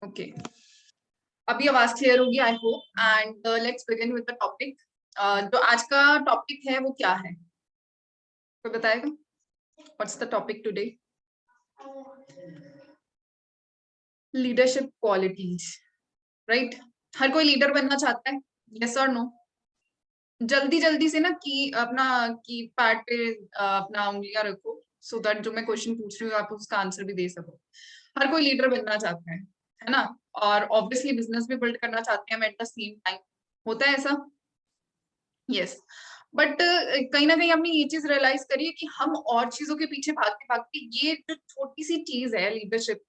Okay, अभी आवाज clear होगी I hope. And let's begin with the topic. जो आज का टॉपिक है वो क्या है, कोई बताएगा? What's the topic today? Leadership qualities, right? हर कोई लीडर बनना चाहता है, यस और नो? जल्दी जल्दी से ना की अपना की पैड पे अपना उंगलियां रखो, सो दैट जो मैं क्वेश्चन पूछ रही हूँ आप उसका आंसर भी दे सको। हर कोई लीडर बनना चाहता है ना? और ऑब्वियसली बिजनेस भी बिल्ड करना चाहते हैं एट द सेम टाइम। होता है ऐसा? यस। बट कहीं ना कहीं हमने ये चीज रियलाइज करी है कि हम और चीजों के पीछे भागते भागते ये जो छोटी सी चीज है लीडरशिप,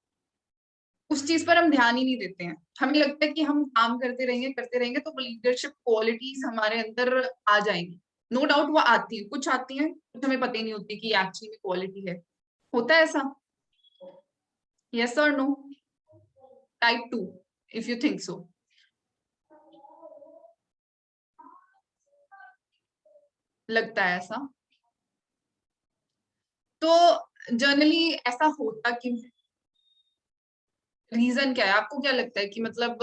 उस चीज पर हम ध्यान ही नहीं देते हैं। हमें लगता है कि हम काम करते रहेंगे तो लीडरशिप क्वालिटीज हमारे अंदर आ जाएंगी। नो डाउट वो आती है, कुछ आती है, कुछ हमें पता ही नहीं होती कि एक्चुअली में क्वालिटी है। होता है ऐसा? यस और no? Type 2 if you think so. लगता है ऐसा? तो जनरली ऐसा होता क्यों है? रीजन क्या है? आपको क्या लगता है कि मतलब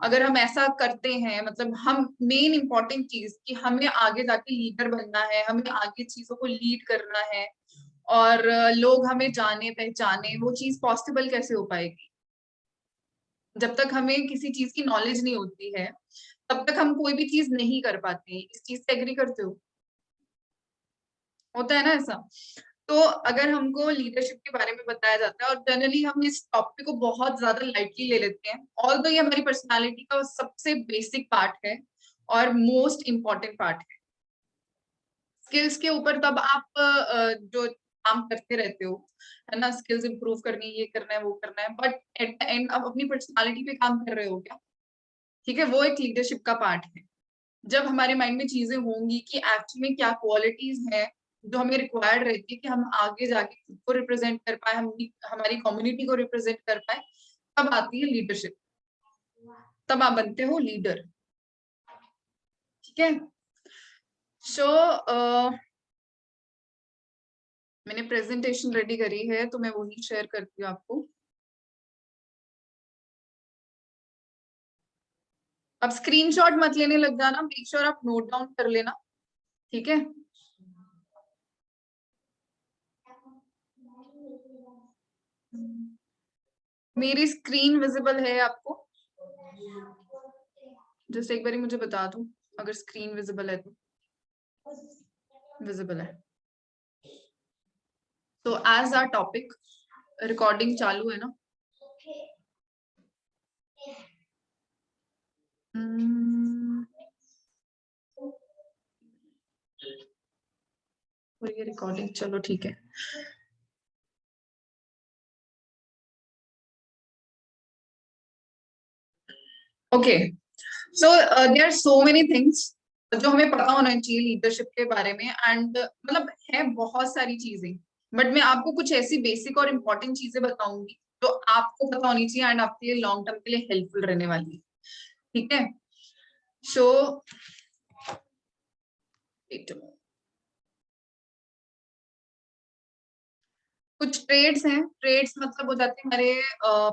अगर हम ऐसा करते हैं, मतलब हम मेन इंपॉर्टेंट चीज कि हमें आगे जाके लीडर बनना है, हमें आगे चीजों को लीड करना है और लोग हमें जाने पहचाने, वो चीज पॉसिबल कैसे हो पाएगी? जब तक हमें किसी चीज की नॉलेज नहीं होती है तब तक हम कोई भी चीज नहीं कर पाते हैं। इस चीज से एग्री करते हो? होता है ना ऐसा? तो अगर हमको लीडरशिप के बारे में बताया जाता है और जनरली हम इस टॉपिक को बहुत ज्यादा लाइटली ले लेते हैं, ऑल्दो ये हमारी पर्सनालिटी का सबसे बेसिक पार्ट है और मोस्ट इम्पॉर्टेंट पार्ट है। स्किल्स के ऊपर तब आप जो काम करते रहते हो, है ना, स्किल्स इंप्रूव करनी है, ये करना है, वो करना है, बट एट द एंड आप अपनी पर्सनालिटी पे काम कर रहे हो क्या? ठीक है, वो एक लीडरशिप का पार्ट है। जब हमारे माइंड में चीजें होंगी कि एक्चुअली में क्या क्वालिटीज हैं जो हमें रिक्वायर्ड रहती है कि हम आगे जाके खुद को रिप्रेजेंट कर पाए, हम हमारी कम्युनिटी को रिप्रेजेंट कर पाए, तब आती है लीडरशिप। तब आप बनते हो लीडर। ठीक है? सो मैंने प्रेजेंटेशन रेडी करी है तो मैं वही शेयर करती हूँ आपको। अब स्क्रीनशॉट मत लेने लग जाना, मेक श्योर आप नोट डाउन कर लेना। ठीक है? मेरी स्क्रीन विजिबल है आपको? जस्ट एक बार मुझे बता दो अगर स्क्रीन विजिबल है तो। विजिबल है। तो एज आर टॉपिक, रिकॉर्डिंग चालू है ना? ये रिकॉर्डिंग, चलो ठीक है। Okay, so there are so many things जो हमें पता होना चाहिए लीडरशिप के बारे में, एंड मतलब है बहुत सारी चीजें, बट मैं आपको कुछ ऐसी बेसिक और इम्पोर्टेंट चीजें बताऊंगी जो आपको पता होनी चाहिए एंड आपके लिए लॉन्ग टर्म के लिए हेल्पफुल रहने वाली है। ठीक है? सो कुछ ट्रेड्स हैं। ट्रेड्स मतलब हो जाते हैं हमारे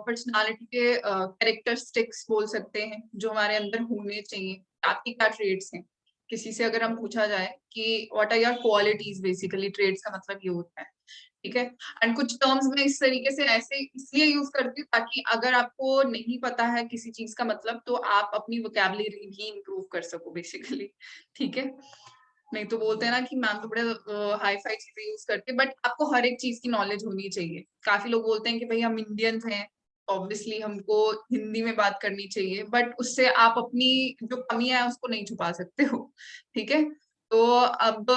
पर्सनालिटी के कैरेक्टरिस्टिक्स बोल सकते हैं जो हमारे अंदर होने चाहिए। आपकी क्या ट्रेड्स हैं? किसी से अगर हम पूछा जाए कि what are your qualities, basically traits का मतलब ये होता है। ठीक है? एंड कुछ टर्म्स में इस तरीके से ऐसे इसलिए यूज करती हूँ ताकि अगर आपको नहीं पता है किसी चीज का मतलब तो आप अपनी वोकैबुलरी भी इंप्रूव कर सको बेसिकली। ठीक है? नहीं तो बोलते हैं ना कि मैम तो बड़े हाई फाई चीजें यूज करते हैं, बट आपको हर एक चीज की नॉलेज होनी चाहिए। काफी लोग बोलते हैं कि भाई हम इंडियंस हैं, ऑब्वियसली हमको हिंदी में बात करनी चाहिए, बट उससे आप अपनी जो कमियां है उसको नहीं छुपा सकते हो। ठीक है? तो अब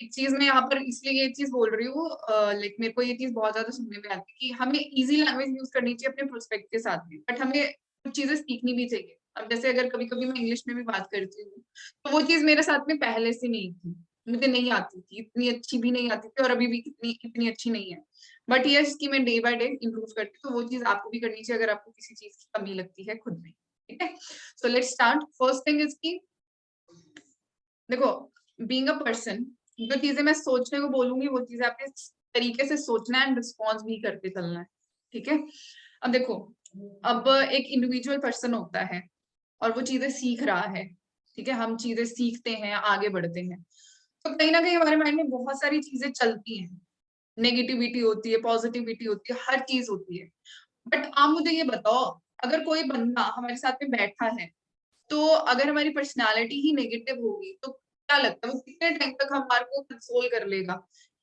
एक चीज मैं यहाँ पर इसलिए ये चीज बोल रही हूँ, लाइक मेरे को ये चीज बहुत ज्यादा सुनने में आती है कि हमें इजी लैंग्वेज यूज करनी चाहिए अपने प्रोस्पेक्ट के साथ में, बट हमें कुछ चीजें सीखनी भी चाहिए। अब जैसे अगर कभी कभी मैं इंग्लिश में भी बात करती हूँ तो वो चीज मेरे साथ में पहले से नहीं थी, मुझे नहीं आती थी, इतनी अच्छी भी नहीं आती थी और अभी भी कितनी इतनी अच्छी नहीं है। बट यस कि मैं डे बाय डे इम्प्रूव करती हूँ, तो वो चीज आपको भी करनी चाहिए अगर आपको किसी चीज की कमी लगती है खुद में। ठीक है? So let's start. First thing is की देखो, बीइंग अ पर्सन, जो चीजें मैं सोचने को बोलूंगी वो चीजें आपने तरीके से सोचना है एंड रिस्पॉन्स भी करके चलना है। ठीक है? अब देखो, अब एक इंडिविजुअल पर्सन होता है और वो चीजें सीख रहा है, ठीक है, हम चीजें सीखते हैं, आगे बढ़ते हैं, तो कहीं ना कहीं हमारे माइंड में बहुत सारी चीजें चलती हैं, नेगेटिविटी होती है, पॉजिटिविटी होती है, हर चीज होती है। बट आप मुझे ये बताओ, अगर कोई बंदा हमारे साथ में बैठा है, तो अगर हमारी पर्सनालिटी ही नेगेटिव होगी, तो क्या लगता है वो कितने टाइम तक हमारे को कंसोल कर लेगा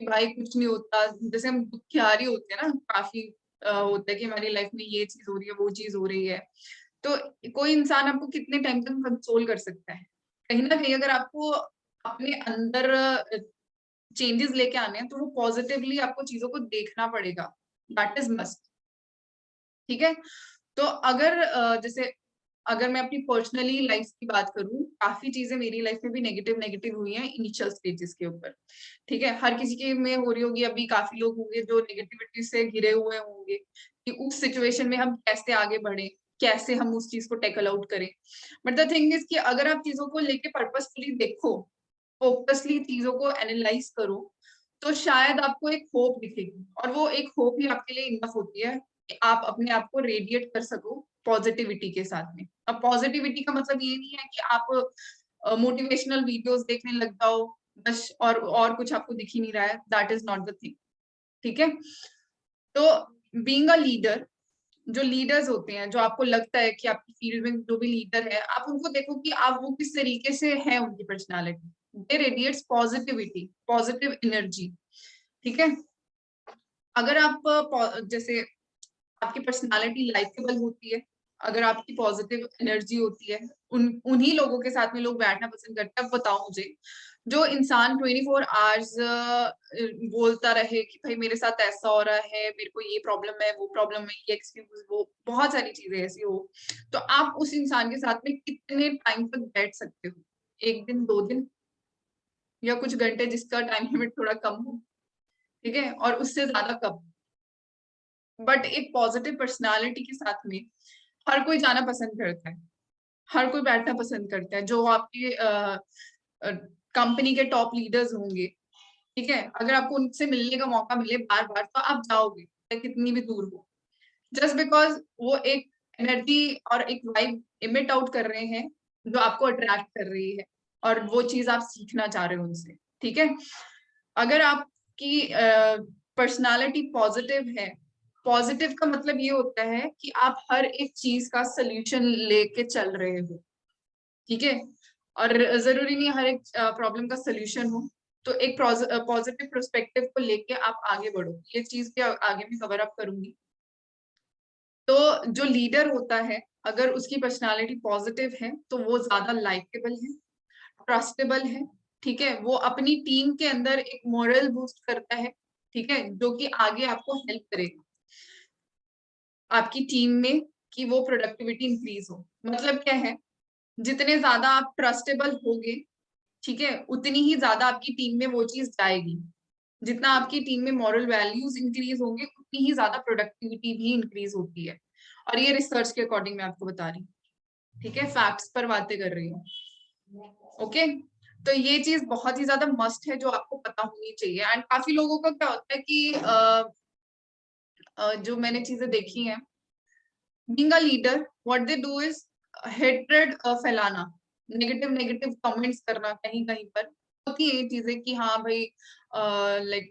कि भाई कुछ नहीं होता? जैसे हम दुखियारी होते हैं ना, काफी होता है कि हमारी लाइफ में ये चीज हो रही है, वो चीज हो रही है, तो कोई इंसान आपको कितने टाइम तक कंसोल कर सकता है? कहीं ना कहीं अगर आपको अपने अंदर चेंजेस लेके आने हैं, तो वो पॉजिटिवली आपको चीजों को देखना पड़ेगा, दैट इज मस्ट। ठीक है, तो अगर जैसे अगर मैं अपनी पर्सनली लाइफ की बात करूं, काफी चीजें मेरी लाइफ में भी नेगेटिव नेगेटिव हुई हैं इनिशियल स्टेजेस के ऊपर। ठीक है, हर किसी के में हो रही होगी, अभी काफी लोग होंगे जो नेगेटिविटी से घिरे हुए होंगे कि उस सिचुएशन में हम कैसे आगे बढ़े, कैसे हम उस चीज को टैकल आउट करें। बट द थिंग इज कि अगर आप चीजों को लेके पर्पसफुली देखो, फोकसली चीजों को एनालाइज करो, तो शायद आपको एक होप दिखेगी, और वो एक होप ही आपके लिए इनफ होती है कि आप अपने आप को रेडिएट कर सको पॉजिटिविटी के साथ में। अब पॉजिटिविटी का मतलब ये नहीं है कि आप मोटिवेशनल वीडियोस देखने लग जाओ बस, और कुछ आपको दिख ही नहीं रहा है, that is not the thing. ठीक है, तो बीइंग अ लीडर, जो लीडर्स होते हैं, जो आपको लगता है कि आपकी फील्ड में जो भी लीडर है, आप उनको देखो कि आप वो किस तरीके से है, उनकी पर्सनालिटी, दे रेडिएट्स पॉजिटिविटी, पॉजिटिव एनर्जी। ठीक है, अगर आप जैसे आपकी पर्सनालिटी लाइकेबल होती है, अगर आपकी पॉजिटिव एनर्जी होती है, उन्हीं लोगों के साथ में लोग बैठना पसंद करते हैं। अब बताओ मुझे, जो इंसान 24 आवर्स बोलता रहे कि भाई मेरे साथ ऐसा हो रहा है, मेरे को ये प्रॉब्लम है, वो प्रॉब्लम है, ये एक्सक्यूज, वो बहुत सारी चीजें ऐसी हो, तो आप उस इंसान के साथ में कितने टाइम तक बैठ सकते हो? 1 दिन, 2 दिन, या कुछ घंटे, जिसका टाइम लिमिट थोड़ा कम हो? ठीक है, और उससे ज्यादा कब? बट एक पॉजिटिव पर्सनालिटी के साथ में हर कोई जाना पसंद करता है, हर कोई बैठना पसंद करता है, जो आपके कंपनी के टॉप लीडर्स होंगे। ठीक है, अगर आपको उनसे मिलने का मौका मिले बार बार, तो आप जाओगे, चाहे कितनी भी दूर हो, जस्ट बिकॉज वो एक एनर्जी और एक वाइब इमिट आउट कर रहे हैं, जो आपको अट्रैक्ट कर रही है, और वो चीज आप सीखना चाह रहे हो उनसे। ठीक है, अगर आपकी पर्सनालिटी पॉजिटिव है, पॉजिटिव का मतलब ये होता है कि आप हर एक चीज का सोल्यूशन लेके चल रहे हो। ठीक है, और जरूरी नहीं हर एक प्रॉब्लम का सोल्यूशन हो, तो एक पॉजिटिव पर्सपेक्टिव को लेके आप आगे बढ़ो। ये चीज भी आगे भी कवर अप करूंगी। तो जो लीडर होता है, अगर उसकी पर्सनालिटी पॉजिटिव है, तो वो ज्यादा लाइकेबल है, ट्रस्टेबल है। ठीक है, वो अपनी टीम के अंदर एक मोरल बूस्ट करता है, ठीक है, जो कि आगे आपको हेल्प करेगा आपकी टीम में, कि वो प्रोडक्टिविटी इंक्रीज हो। मतलब क्या है, जितने ज्यादा आप ट्रस्टेबल होगे, ठीक है, उतनी ही ज्यादा आपकी टीम में वो चीज जाएगी। जितना आपकी टीम में मॉरल वैल्यूज इंक्रीज होंगे, उतनी ही ज्यादा प्रोडक्टिविटी भी इंक्रीज होती है। और ये रिसर्च के अकॉर्डिंग मैं आपको बता रही हूँ। ठीक है, फैक्ट्स पर बातें कर रही हूँ। ओके, तो ये चीज बहुत ही ज्यादा मस्ट है, जो आपको पता होनी चाहिए। एंड काफी लोगों का क्या होता है कि जो मैंने चीजें देखी हैं, being a leader, what they do is hatred फैलाना, नेगेटिव नेगेटिव कमेंट्स करना, कहीं कहीं पर होती है ये चीजें कि हाँ भाई, लाइक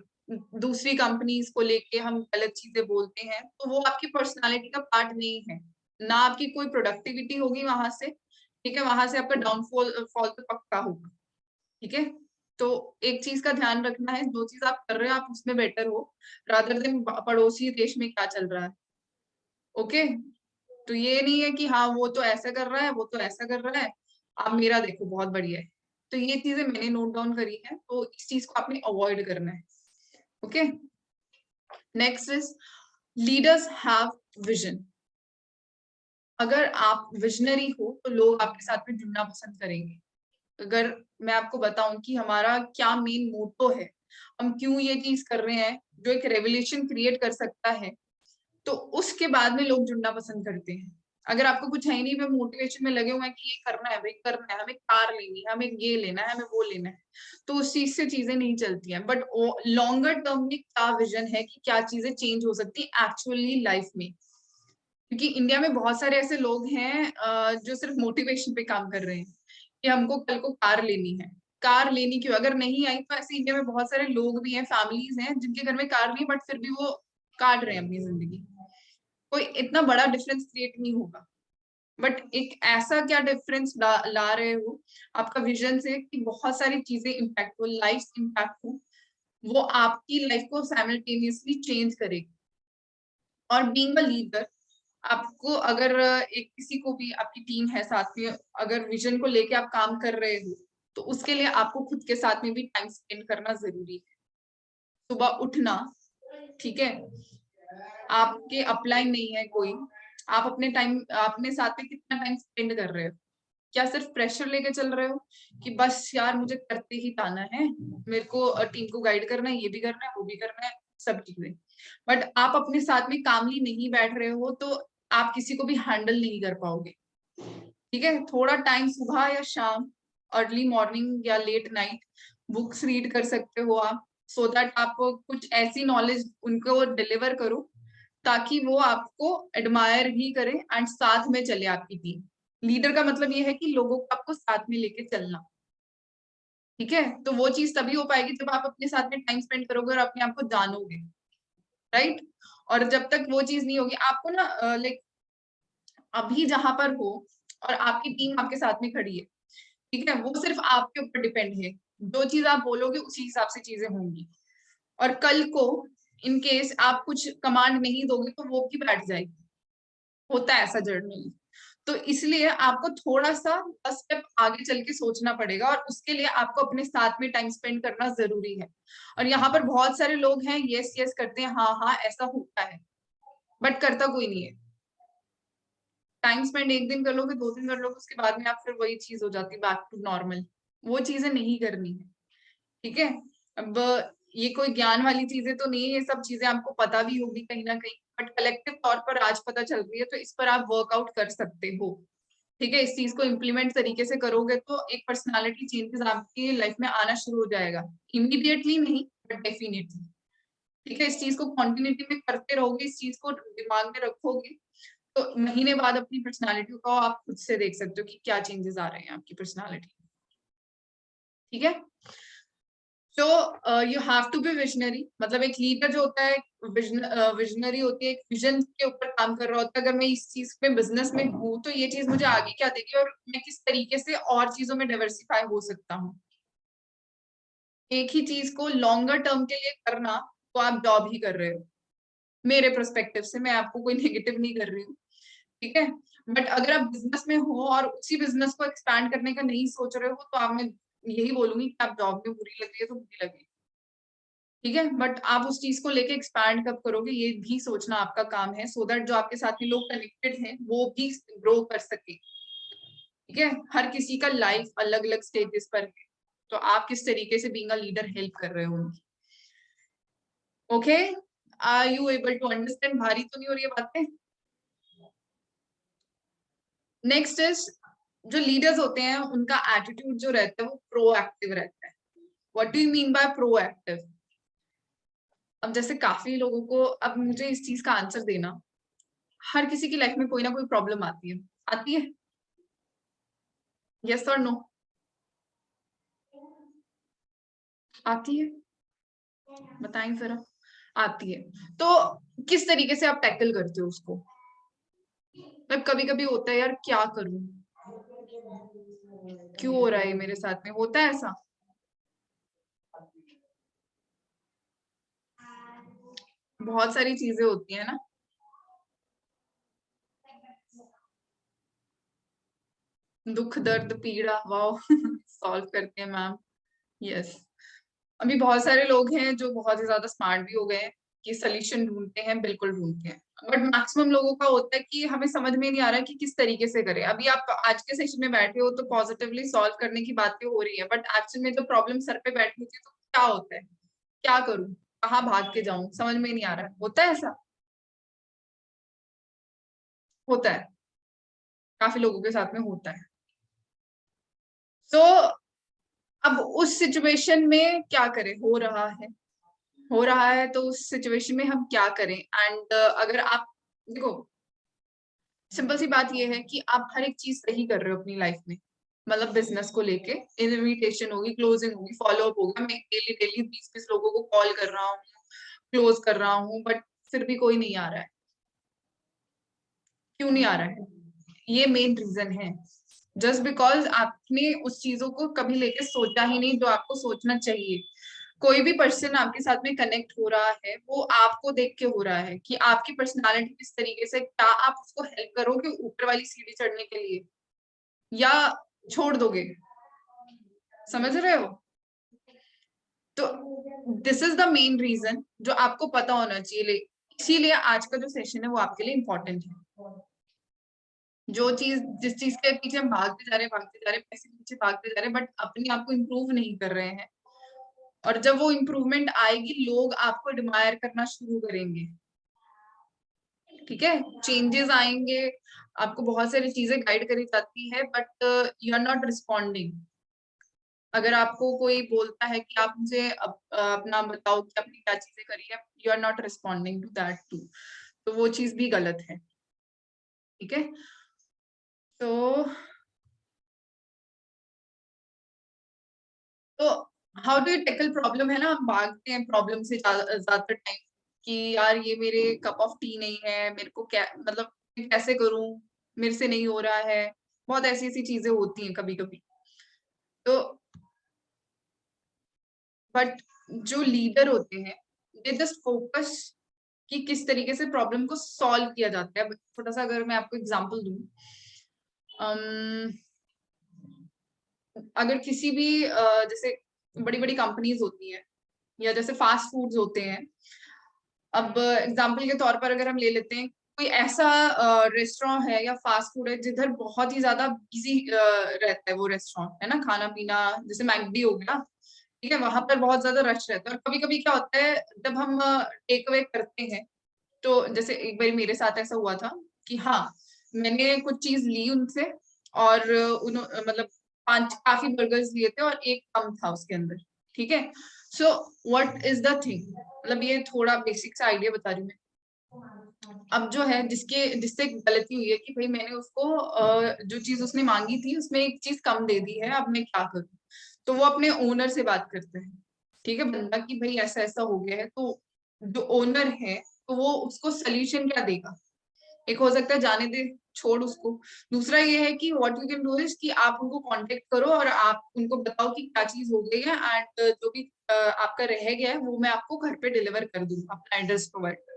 दूसरी कंपनीज को लेके हम गलत चीजें बोलते हैं, तो वो आपकी पर्सनालिटी का पार्ट नहीं है। ना आपकी कोई प्रोडक्टिविटी होगी वहां से, ठीक है, वहां से आपका डाउनफॉल फॉल तो पक्का होगा। ठीक है, तो एक चीज का ध्यान रखना है, जो चीज आप कर रहे हो आप उसमें बेटर हो, रादर देन पड़ोसी देश में क्या चल रहा है। ओके, तो ये नहीं है कि हाँ वो तो ऐसा कर रहा है, वो तो ऐसा कर रहा है, आप मेरा देखो बहुत बढ़िया है। तो ये चीजें मैंने नोट डाउन करी है, तो इस चीज को आपने अवॉइड करना है। Okay, next is leaders have vision. अगर आप विजनरी हो, तो लोग आपके साथ में जुड़ना पसंद करेंगे। अगर मैं आपको बताऊं कि हमारा क्या मेन मोटो है, हम क्यों ये चीज कर रहे हैं, जो एक रेवोल्यूशन क्रिएट कर सकता है, तो उसके बाद में लोग जुड़ना पसंद करते हैं। अगर आपको कुछ है ही नहीं, वे मोटिवेशन में लगे हुए हैं कि ये करना है भाई, करना है, हमें कार लेनी है, हमें ये लेना है, हमें वो लेना है, तो उस चीज से चीजें नहीं चलती हैं। बट लॉन्गर टर्म में क्या विजन है कि क्या चीजें चेंज हो सकती है एक्चुअली लाइफ में, क्योंकि इंडिया में बहुत सारे ऐसे लोग हैं जो सिर्फ मोटिवेशन पे काम कर रहे हैं कि हमको कल को कार लेनी है। कार लेनी क्यों, अगर नहीं आई तो ऐसे इंडिया में बहुत सारे लोग भी हैं, फैमिलीज हैं जिनके घर में कार नहीं, बट फिर भी वो काट रहे हैं अपनी जिंदगी। कोई इतना बड़ा डिफरेंस क्रिएट नहीं होगा, बट एक ऐसा क्या डिफरेंस ला रहे हो आपका विजन से कि बहुत सारी चीजें इम्पैक्ट हो, लाइफ इम्पैक्ट हो, वो आपकी लाइफ को साइमल्टेनियसली चेंज करेगी। और बीइंग अ लीडर, आपको अगर एक किसी को भी, आपकी टीम है साथ में, अगर विजन को लेके आप काम कर रहे हो तो उसके लिए आपको खुद के साथ में भी टाइम स्पेंड करना जरूरी है। सुबह उठना, ठीक है, आपके अपलाइन नहीं है कोई, आप अपने साथ में कितना टाइम स्पेंड कर रहे हो? क्या सिर्फ प्रेशर लेके चल रहे हो कि बस यार मुझे करते ही जाना है, मेरे को टीम को गाइड करना है, ये भी करना है, वो भी करना है, सब चीजें, बट आप अपने साथ में कामली नहीं बैठ रहे हो तो आप किसी को भी हैंडल नहीं कर पाओगे। ठीक है, थोड़ा टाइम सुबह या शाम, अर्ली मॉर्निंग या लेट नाइट बुक्स रीड कर सकते हो आप, सो दैट आप कुछ ऐसी नॉलेज उनको डिलीवर करो ताकि वो आपको एडमायर भी करें एंड साथ में चले आपकी टीम। लीडर का मतलब ये है कि लोगों को आपको साथ में लेके चलना। ठीक है, तो वो चीज तभी हो पाएगी जब आप अपने साथ में टाइम स्पेंड करोगे और अपने आप को जानोगे, राइट। और जब तक वो चीज नहीं होगी, आपको ना लाइक अभी जहां पर हो और आपकी टीम आपके साथ में खड़ी है, ठीक है, वो सिर्फ आपके ऊपर डिपेंड है, जो चीज आप बोलोगे उसी हिसाब से चीजें होंगी। और कल को इन केस आप कुछ कमांड नहीं दोगे तो वो भी बैठ जाएगी, होता है ऐसा जर्नली। तो इसलिए आपको थोड़ा सा 10 स्टेप आगे चल के सोचना पड़ेगा और उसके लिए आपको अपने साथ में टाइम स्पेंड करना जरूरी है। और यहाँ पर बहुत सारे लोग हैं यस यस करते हैं, हाँ हाँ ऐसा होता है, बट करता कोई नहीं है। टाइम स्पेंड एक दिन कर लोगे, 2 दिन कर लोगे, उसके बाद में आप फिर वही चीज हो जाती है बैक टू नॉर्मल। वो चीजें नहीं करनी है, ठीक है। अब ये कोई ज्ञान वाली चीजें तो नहीं है, ये सब चीजें आपको पता भी होगी कहीं ना कहीं, बट कलेक्टिव तौर पर आज पता चल रही है, तो इस पर आप वर्कआउट कर सकते हो। ठीक है, इस चीज को इम्प्लीमेंट तरीके से करोगे तो एक पर्सनालिटी चेंजेस आपकी लाइफ में आना शुरू हो जाएगा। इमीडिएटली नहीं, बट डेफिनेटली। ठीक है, इस चीज को कॉन्टिन्यूटी में करते रहोगे, इस चीज को दिमाग में रखोगे, तो महीने बाद अपनी पर्सनालिटी को आप खुद से देख सकते हो कि क्या चेंजेस आ रहे हैं आपकी पर्सनालिटी। ठीक है, तो you have to be visionary, मतलब एक लीडर जो होता है विजनरी होती है, एक विजन के ऊपर काम कर रहा होता है। अगर मैं इस चीज में बिजनेस में हूँ तो ये चीज मुझे आगे क्या देगी और मैं किस तरीके से और चीजों में डाइवर्सिफाई हो सकता हूँ। एक ही चीज को लॉन्गर टर्म के लिए करना तो आप जॉब ही कर रहे हो, मेरे पर्सपेक्टिव से। मैं आपको कोई नेगेटिव नहीं कर रही हूँ, ठीक है, बट अगर आप बिजनेस में हो और उसी बिजनेस को एक्सपैंड करने का नहीं सोच रहे हो तो आप, मैं यही बोलूंगी कि आप जॉब में बुरी लग रही है तो बुरी लगी, ठीक है, बट आप उस चीज को लेके एक्सपैंड कब करोगे ये भी सोचना आपका काम है, सो दैट जो आपके साथ में लोग कनेक्टेड हैं वो भी ग्रो कर सके। ठीक है, हर किसी का लाइफ अलग अलग स्टेजेस पर है, तो आप किस तरीके से बीइंग अ लीडर हेल्प कर रहे हो उनकी। Okay, are you able to understand? भारी तो नहीं हो रही है बातें? नेक्स्ट इज, जो लीडर्स होते हैं उनका एटीट्यूड जो रहता है वो प्रोएक्टिव रहता है। What do you mean by proactive? अब जैसे काफी लोगों को, अब मुझे इस चीज का आंसर देना, हर किसी की लाइफ में कोई ना कोई प्रॉब्लम आती है, आती है, यस और नो? आती है, बताएं जरा। आती है, तो किस तरीके से आप टैकल करते हो उसको? मतलब कभी कभी होता है यार क्या करूं, क्यों हो रहा है मेरे साथ में, होता है ऐसा? बहुत सारी चीजें होती है ना। दुख दर्द पीड़ा, वाओ सॉल्व करते हैं मैम, यस। अभी बहुत सारे लोग हैं जो बहुत ही ज्यादा स्मार्ट भी हो गए हैं कि सोल्यूशन ढूंढते हैं, बिल्कुल ढूंढते हैं, बट मैक्सिमम लोगों का होता है कि हमें समझ में नहीं आ रहा है कि किस तरीके से करें। अभी आप आज के सेशन में बैठे हो तो पॉजिटिवली सॉल्व करने की बातें हो रही है, बट एक्चुअल में जब प्रॉब्लम सर पे बैठी होती है तो क्या होता है, क्या करूं, कहाँ भाग के जाऊं, समझ में नहीं आ रहा है, होता है ऐसा? होता है, काफी लोगों के साथ में होता है। तो अब उस सिचुएशन में क्या करें, हो रहा है तो उस सिचुएशन में हम क्या करें? एंड अगर आप देखो, सिंपल सी बात ये है कि आप हर एक चीज सही कर रहे हो अपनी लाइफ में, मतलब बिजनेस को लेके इनविटेशन होगी, क्लोजिंग होगी, फॉलोअप होगा, मैं डेली डेली 20-20 लोगों को कॉल कर रहा हूँ, क्लोज कर रहा हूँ, बट फिर भी कोई नहीं आ रहा है। क्यों नहीं आ रहा है? ये मेन रीजन है, जस्ट बिकॉज आपने उस चीजों को कभी लेके सोचा ही नहीं जो आपको सोचना चाहिए। कोई भी पर्सन आपके साथ में कनेक्ट हो रहा है वो आपको देख के हो रहा है कि आपकी पर्सनालिटी किस तरीके से, क्या आप उसको हेल्प करोगे ऊपर वाली सीढ़ी चढ़ने के लिए या छोड़ दोगे। समझ रहे हो? तो this is the main reason जो आपको पता होना चाहिए। इसीलिए आज का जो सेशन है वो आपके लिए इम्पोर्टेंट है। जो चीज, जिस चीज के पीछे हम भागते जा रहे पैसे के पीछे भागते जा रहे हैं, बट अपने आप को इम्प्रूव नहीं कर रहे हैं, और जब वो इम्प्रूवमेंट आएगी लोग आपको एडमायर करना शुरू करेंगे। ठीक है, चेंजेस आएंगे, आपको बहुत सारी चीजें गाइड करी जाती है, but you are not responding. अगर आपको कोई बोलता है कि आप मुझे अपना बताओ कि आपने क्या चीजें करी है, you are not responding to that too, तो वो चीज भी गलत है। ठीक है, तो तो how do you tackle problem, है ना, हम भागते हैं प्रॉब्लम से ज्यादातर टाइम कि यार ये मेरे कप ऑफ टी नहीं है, मेरे को क्या मतलब मैं कैसे करूं, मेरे से नहीं हो रहा है। बहुत ऐसी ऐसी चीजें होती हैं कभी कभी। तो बट जो लीडर होते हैं दे जस्ट फोकस कि किस तरीके से प्रॉब्लम को सॉल्व किया जाता है। छोटा सा अगर मैं आपको एग्जांपल दूं, अगर किसी भी जैसे बड़ी बड़ी कंपनीज होती हैं या जैसे फास्ट फूड्स होते हैं, अब एग्जाम्पल के तौर पर अगर हम ले लेते हैं कोई ऐसा रेस्टोरेंट है या फास्ट फूड है जिधर बहुत ही ज्यादा बिजी रहता है वो रेस्टोरेंट, है ना, खाना पीना, जैसे मैकडी हो गया। ठीक है, वहां पर बहुत ज्यादा रश रहता है, और कभी कभी क्या होता है जब हम टेक अवे करते हैं, तो जैसे एक बार मेरे साथ ऐसा हुआ था कि हाँ, मैंने कुछ चीज ली उनसे, और उन्होंने मतलब 5 काफी बर्गर्स लिए थे और एक कम था उसके अंदर। ठीक है, so what is the thing, मतलब ये थोड़ा बेसिक सा आइडिया बता रही हूँ मैं। अब जो है जिससे गलती हुई है कि भाई मैंने उसको जो चीज उसने मांगी थी उसमें एक चीज कम दे दी है, अब मैं क्या करूँ। तो वो अपने ओनर से बात करते हैं, ठीक है, बंदा, कि भाई ऐसा ऐसा हो गया है। तो जो ओनर है तो वो उसको सोल्यूशन क्या देगा। एक हो सकता है जाने दे, छोड़ उसको। दूसरा ये है कि what you can do is कि आप उनको कांटेक्ट करो और आप उनको बताओ कि क्या चीज हो गई है, एंड जो भी आपका रह गया है वो मैं आपको घर पे डिलीवर कर दूँ, अपना एड्रेस प्रोवाइड कर।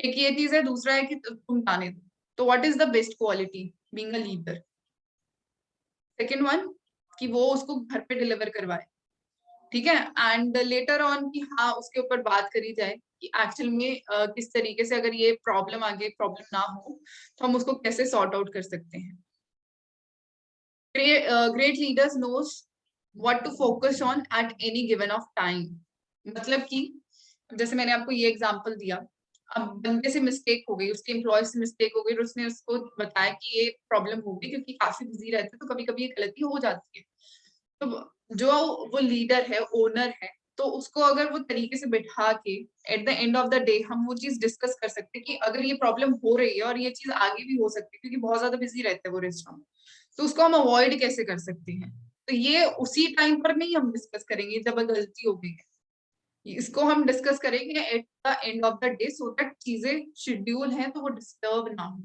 एक ये चीज है, दूसरा है कि तुम जाने दो। तो what is the best quality being a leader? Second one, कि वो उसको घर पे डिलीवर करवाए। ठीक है, एंड लेटर ऑन कि हाँ उसके ऊपर बात करी जाए कि एक्चुअल में किस तरीके से अगर ये प्रॉब्लम आगे प्रॉब्लम ना हो तो हम उसको कैसे सॉर्ट आउट कर सकते हैं। Great leaders knows what to focus on at any given of time. मतलब कि जैसे मैंने आपको ये एग्जांपल दिया, अब बंदे से मिस्टेक हो गई, उसके एम्प्लॉय से मिस्टेक हो गई, और उसने उसको बताया कि ये प्रॉब्लम हो गई, क्योंकि काफी बिजी रहते हैं तो कभी कभी ये गलती हो जाती है। तो जो वो लीडर है, ओनर है, तो उसको अगर वो तरीके से बिठा के at the end of the day हम वो चीज डिस्कस कर सकते हैं कि अगर ये प्रॉब्लम हो रही है और ये चीज आगे भी हो सकती है क्योंकि बहुत ज्यादा बिजी रहता है वो रेस्टोरेंट, तो उसको हम अवॉइड कैसे कर सकते हैं। तो ये उसी टाइम पर नहीं हम डिस्कस करेंगे जब गलती हो गई है, इसको हम डिस्कस करेंगे at the end of the day, so that चीजें शेड्यूल है तो वो डिस्टर्ब ना हो।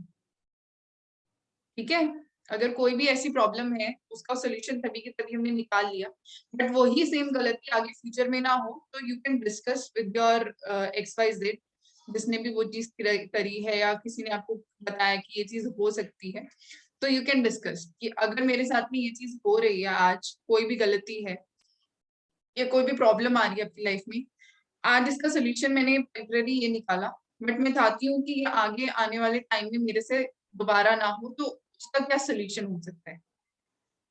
ठीक है, अगर कोई भी ऐसी प्रॉब्लम है उसका सोल्यूशन तभी के तभी हमने निकाल लिया, बट वही सेम गलती आगे फ्यूचर में ना हो, तो you can discuss with your XYZ जिसने भी वो चीज करी है या किसी ने आपको बताया कि ये चीज हो सकती है। तो यू कैन डिस्कस कि अगर मेरे साथ में ये चीज हो रही है, आज कोई भी गलती है या कोई भी प्रॉब्लम आ रही है अपनी लाइफ में, आज इसका सोल्यूशन मैंने टेम्पररी ये निकाला, बट मैं चाहती हूँ कि ये आगे आने वाले टाइम में मेरे से दोबारा ना हो, तो उसका क्या सोल्यूशन हो सकता है।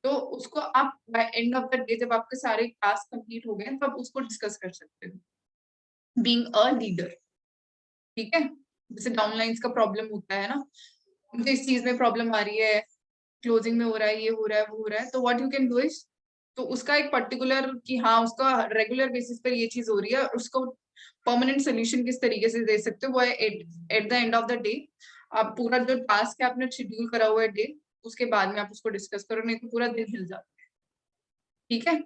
तो उसको आप by end of the day जब आपके सारे टास्क कंप्लीट हो गए तब उसको डिस्कस कर सकते हो, बीइंग अ लीडर। ठीक है, जैसे डाउनलाइंस का प्रॉब्लम होता है ना, मुझे इस चीज में प्रॉब्लम आ रही है, क्लोजिंग में हो रहा है, ये हो रहा है, वो हो रहा है, तो what you can do is, तो उसका एक पर्टिकुलर कि हाँ उसका रेगुलर बेसिस पर ये चीज हो रही है, और उसको परमानेंट सोल्यूशन किस तरीके से दे सकते हो वो है at the end of the day आप पूरा जो टास्क है आपने शेड्यूल करा हुआ है डे, उसके बाद में आप उसको डिस्कस करो, नहीं तो पूरा दिन हिल जाता है। ठीक है,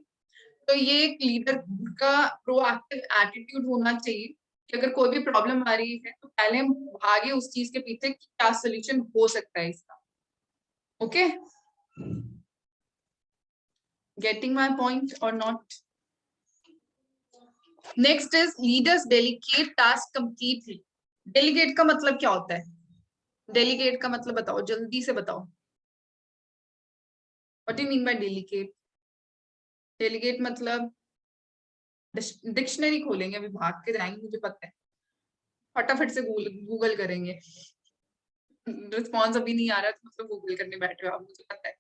तो ये एक लीडर का प्रोएक्टिव एटीट्यूड होना चाहिए कि अगर कोई भी प्रॉब्लम आ रही है तो पहले हम भागे उस चीज के पीछे कि क्या सोल्यूशन हो सकता है इसका। ओके, गेटिंग माय पॉइंट और not? Next is leaders delegate task completely. Delegate का मतलब क्या होता है? डेलीगेट का मतलब बताओ, जल्दी से बताओ। What do you mean by delegate? Delegate मतलब डिक्शनरी खोलेंगे, अभी भाग के जाएंगे, मुझे पता है, फटाफट से गूगल करेंगे। रिस्पॉन्स अभी नहीं आ रहा तो मतलब गूगल करने बैठे हो आप, मुझे पता है।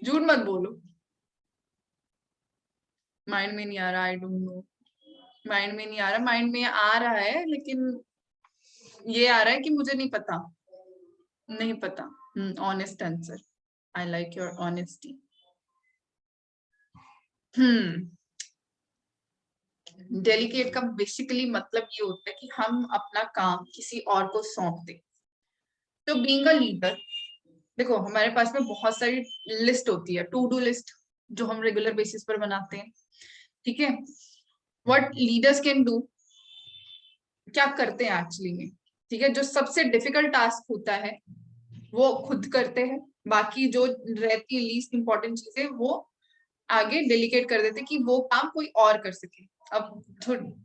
झूठ मत बोलो। माइंड में नहीं आ रहा, आई डोंट नो, माइंड में नहीं आ रहा, माइंड में आ रहा है लेकिन ये आ रहा है कि मुझे नहीं पता, नहीं पता। Honest answer, I like your honesty. Delegate का बेसिकली मतलब ये होता है कि हम अपना काम किसी और को सौंप दें। तो बीइंग अ लीडर, देखो हमारे पास में बहुत सारी लिस्ट होती है, टू डू लिस्ट, जो हम रेगुलर बेसिस पर बनाते हैं। ठीक है, व्हाट लीडर्स कैन डू, क्या करते हैं एक्चुअली में, ठीक है, जो सबसे डिफिकल्ट टास्क होता है वो खुद करते हैं, बाकी जो रहती है लीस्ट इंपॉर्टेंट चीजें वो आगे डेलीगेट कर देते कि वो काम कोई और कर सके। अब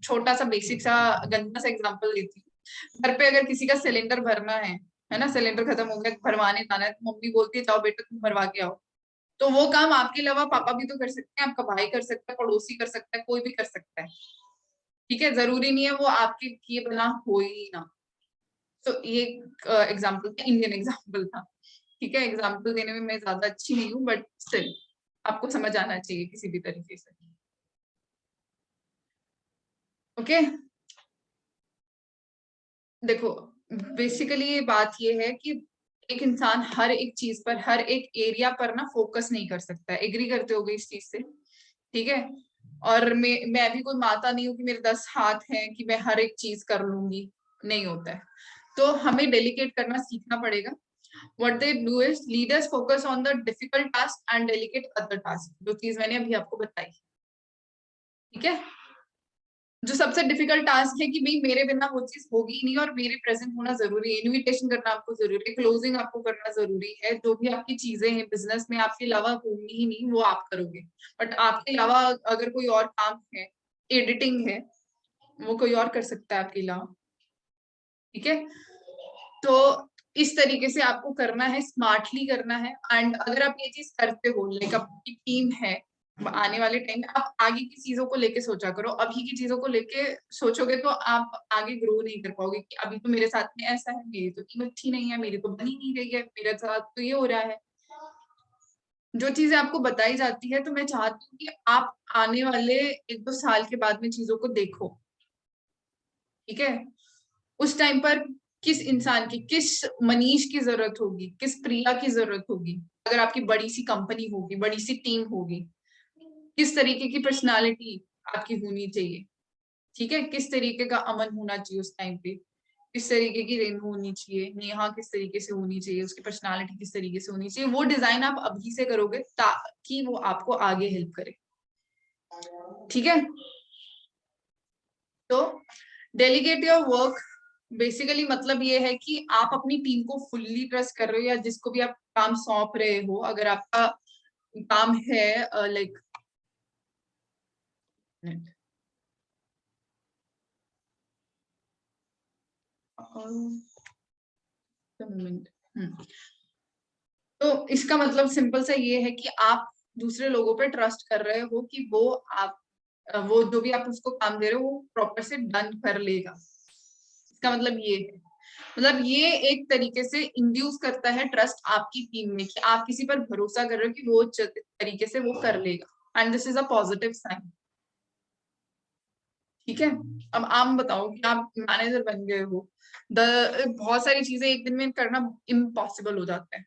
छोटा सा बेसिक सा गंदा सा एग्जांपल देती हूँ। घर पे अगर किसी का सिलेंडर भरना है ना, सिलेंडर खत्म हो गया, भरवाने जाना है, तो मम्मी बोलती है जाओ बेटा तुम भरवा के आओ। तो वो काम आपके अलावा पापा भी तो कर सकते हैं, आपका भाई कर सकता है, पड़ोसी कर सकता है, कोई भी कर सकता है। ठीक है, जरूरी नहीं है वो आपके किए बिना हो ही ना। तो ये एग्जाम्पल था, इंडियन एग्जाम्पल था। ठीक है, एग्जाम्पल देने में मैं ज्यादा अच्छी नहीं हूँ, बट स्टिल आपको समझ आना चाहिए किसी भी तरीके से। ओके, देखो बेसिकली ये बात ये है कि एक इंसान हर एक चीज पर, हर एक एरिया पर ना फोकस नहीं कर सकता है। एग्री करते होगे इस चीज से? ठीक है, और मैं भी कोई माता नहीं हूँ कि मेरे 10 हाथ हैं कि मैं हर एक चीज कर लूंगी, नहीं होता है। तो हमें डेलीगेट करना सीखना पड़ेगा। What they do is leaders focus on the difficult task and delegate other tasks, जो चीज मैंने अभी आपको बताई। ठीक है, जो सबसे डिफिकल्ट टास्क है कि भाई मेरे बिना वो चीज होगी ही नहीं और मेरे प्रेजेंट होना जरूरी है, इनविटेशन करना आपको जरूरी है, क्लोजिंग आपको करना जरूरी है, जो भी आपकी चीजें हैं बिजनेस में आपके अलावा होंगी ही नहीं वो आप करोगे। बट आपके अलावा अगर कोई और काम है, एडिटिंग है, वो कोई और कर सकता है आपके अलावा। ठीक है, तो इस तरीके से आपको करना है, स्मार्टली करना है। एंड अगर आप ये चीज करते हो, लाइक आपकी टीम है, आने वाले टाइम में आप आगे की चीजों को लेके सोचा करो, अभी की चीजों को लेके सोचोगे तो आप आगे ग्रो नहीं कर पाओगे कि अभी तो मेरे साथ में ऐसा है, मेरी तो टीम अच्छी नहीं है, मेरी तो बनी नहीं रही है, मेरे साथ तो ये हो रहा है। जो चीजें आपको बताई जाती है, तो मैं चाहती हूँ कि आप आने वाले 1-2 साल के बाद में चीजों को देखो। ठीक है, उस टाइम पर किस इंसान की, किस मनीष की जरूरत होगी, किस प्रिया की जरूरत होगी, अगर आपकी बड़ी सी कंपनी होगी, बड़ी सी टीम होगी, किस तरीके की पर्सनालिटी आपकी होनी चाहिए। ठीक है, किस तरीके का अमन होना चाहिए उस टाइम पे, किस तरीके की रेनू होनी चाहिए, नेहा किस तरीके से होनी चाहिए, उसकी पर्सनालिटी किस तरीके से होनी चाहिए, वो डिजाइन आप अभी से करोगे ताकि वो आपको आगे हेल्प करे। ठीक है, तो डेलीगेट योर वर्क बेसिकली मतलब ये है कि आप अपनी टीम को फुल्ली ट्रस्ट कर रहे हो, या जिसको भी आप काम सौंप रहे हो, अगर आपका काम है लाइक तो इसका मतलब सिंपल सा ये है कि आप दूसरे लोगों पे ट्रस्ट कर रहे हो कि वो आप वो जो भी आप उसको काम दे रहे हो वो प्रॉपर से डन कर लेगा। इसका मतलब ये है, मतलब ये एक तरीके से इंड्यूस करता है ट्रस्ट आपकी टीम में कि आप किसी पर भरोसा कर रहे हो कि वो तरीके से वो कर लेगा, and this is a positive sign. ठीक है, अब आप बताओ कि आप मैनेजर बन गए हो, द बहुत सारी चीजें एक दिन में करना इम्पॉसिबल हो जाता है,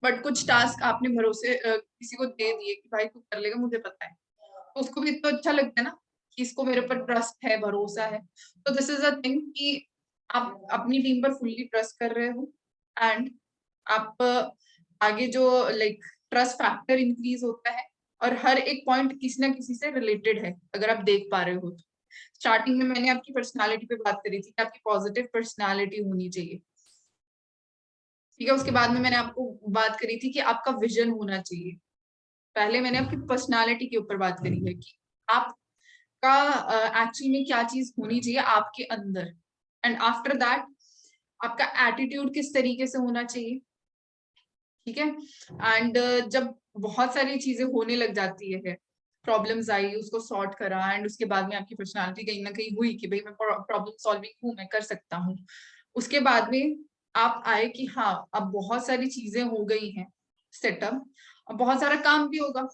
बट कुछ टास्क आपने भरोसे किसी को दे दिए कि भाई तू कर लेगा, मुझे पता है, तो उसको भी तो अच्छा लगता है ना कि इसको मेरे ऊपर ट्रस्ट है, भरोसा है। तो दिस इज अ थिंग कि आप अपनी टीम पर फुल्ली ट्रस्ट कर रहे हो एंड आप आगे जो लाइक ट्रस्ट फैक्टर इंक्रीज होता है और हर एक पॉइंट किसी ना किसी से रिलेटेड है, अगर आप देख पा रहे हो तो। स्टार्टिंग में मैंने आपकी पर्सनालिटी पे बात करी थी कि आपकी पॉजिटिव पर्सनालिटी होनी चाहिए, ठीक है। उसके बाद में मैंने आपको बात करी थी कि आपका विजन होना चाहिए। पहले मैंने आपकी पर्सनालिटी के ऊपर बात करी है कि आपका एक्चुअली में क्या चीज होनी चाहिए आपके अंदर, एंड आफ्टर दैट आपका एटीट्यूड किस तरीके से होना चाहिए, ठीक है। एंड जब बहुत सारी चीजें होने लग जाती है, प्रॉब्लम्स आई, उसको सॉर्ट करा, एंड उसके बाद में आपकी पर्सनालिटी कहीं ना कहीं हुई कि भाई मैं प्रॉब्लम सॉल्विंग हूँ, मैं कर सकता हूँ। उसके बाद में आप आए कि हाँ अब बहुत सारी चीजें हो गई हैं सेटअप, अब बहुत सारा काम भी होगा।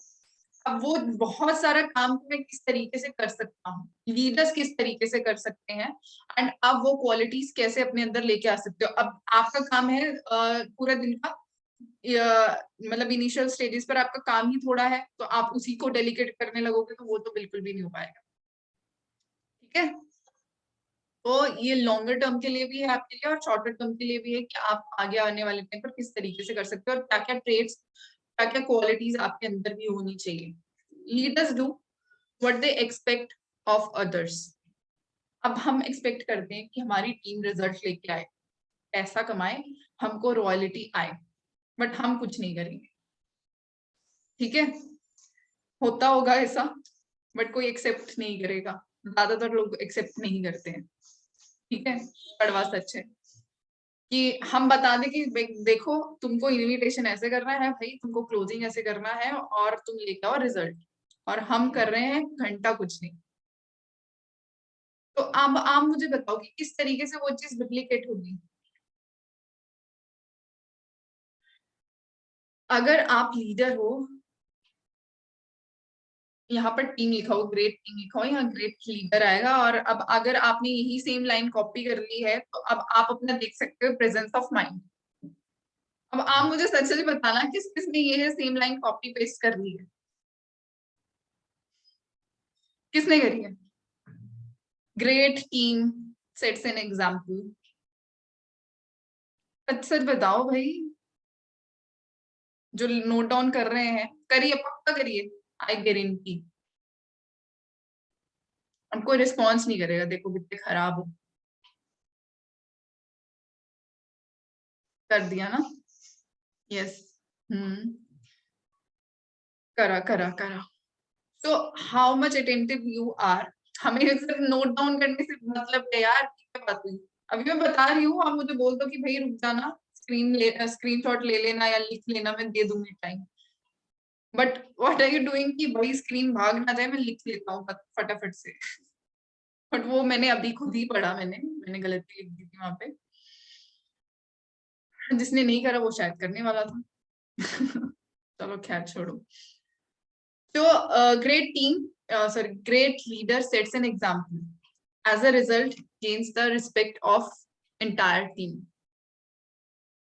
अब वो बहुत सारा काम को मैं किस तरीके से कर सकता हूँ, लीडर्स किस तरीके से कर सकते हैं, एंड आप वो क्वालिटीज कैसे अपने अंदर लेके आ सकते हो। अब आपका काम है पूरा दिन का, मतलब इनिशियल स्टेजेस पर आपका काम ही थोड़ा है, तो आप उसी को डेलीकेट करने लगोगे तो वो तो बिल्कुल भी नहीं हो पाएगा, ठीक है। तो ये लॉन्गर टर्म के लिए भी है आपके लिए और शॉर्टर टर्म के लिए भी है कि आप आगे आने वाले टाइम पर किस तरीके से कर सकते हो और क्या क्या ट्रेड्स, क्या क्या क्वालिटीज आपके अंदर भी होनी चाहिए। Leaders do what they expect of others. अब हम एक्सपेक्ट करते हैं कि हमारी टीम रिजल्ट लेके आए, पैसा कमाए, हमको रॉयल्टी आए, बट हम कुछ नहीं करेंगे, ठीक है। होता होगा ऐसा, बट कोई एक्सेप्ट नहीं करेगा, ज्यादातर लोग एक्सेप्ट नहीं करते हैं, ठीक है। कड़वा सच है कि हम बता दें कि देखो तुमको इनविटेशन ऐसे करना है भाई, तुमको क्लोजिंग ऐसे करना है और तुम लेके आओ रिजल्ट, और हम कर रहे हैं घंटा कुछ नहीं। तो अब आप मुझे बताओ कि किस तरीके से वो चीज डुप्लीकेट होगी। अगर आप लीडर हो, यहाँ पर टीम लिखा हो, ग्रेट टीम लिखा हो, यहाँ ग्रेट लीडर आएगा, और अब अगर आपने यही सेम लाइन कॉपी कर ली है तो अब आप अपना देख सकते हो प्रेजेंस ऑफ माइंड। अब आप मुझे सच सच बताना किस किसने ये सेम लाइन कॉपी पेस्ट कर ली है, किसने करी है। Great team sets an example. सच सच बताओ भाई, जो नोट डाउन कर रहे हैं करिए, पक्का करिए, आई गारंटी। अब कोई रिस्पॉन्स नहीं करेगा, देखो कितने खराब हो। कर दिया ना, यस। हम्म, करा करा करा। तो how much attentive you are, हमें सिर्फ नोट डाउन करने से मतलब है यार, क्या बात हुई। अभी मैं बता रही हूँ, आप मुझे बोल दो कि भाई रुक जाना, स्क्रीनशॉट ले लेना या लिख लेना, मैं दे दूंगी time. But what are you doing कि भाई स्क्रीन भाग ना जाए, मैं लिख लेता हूँ फटाफट से। बट वो मैंने अभी खुद ही पढ़ा, मैंने गलती लिख दी थी वहां पे। जिसने नहीं करा वो शायद करने वाला था। चलो खैर छोड़ो। तो great team, sorry, great leader sets an example. As a result, gains the respect of entire team.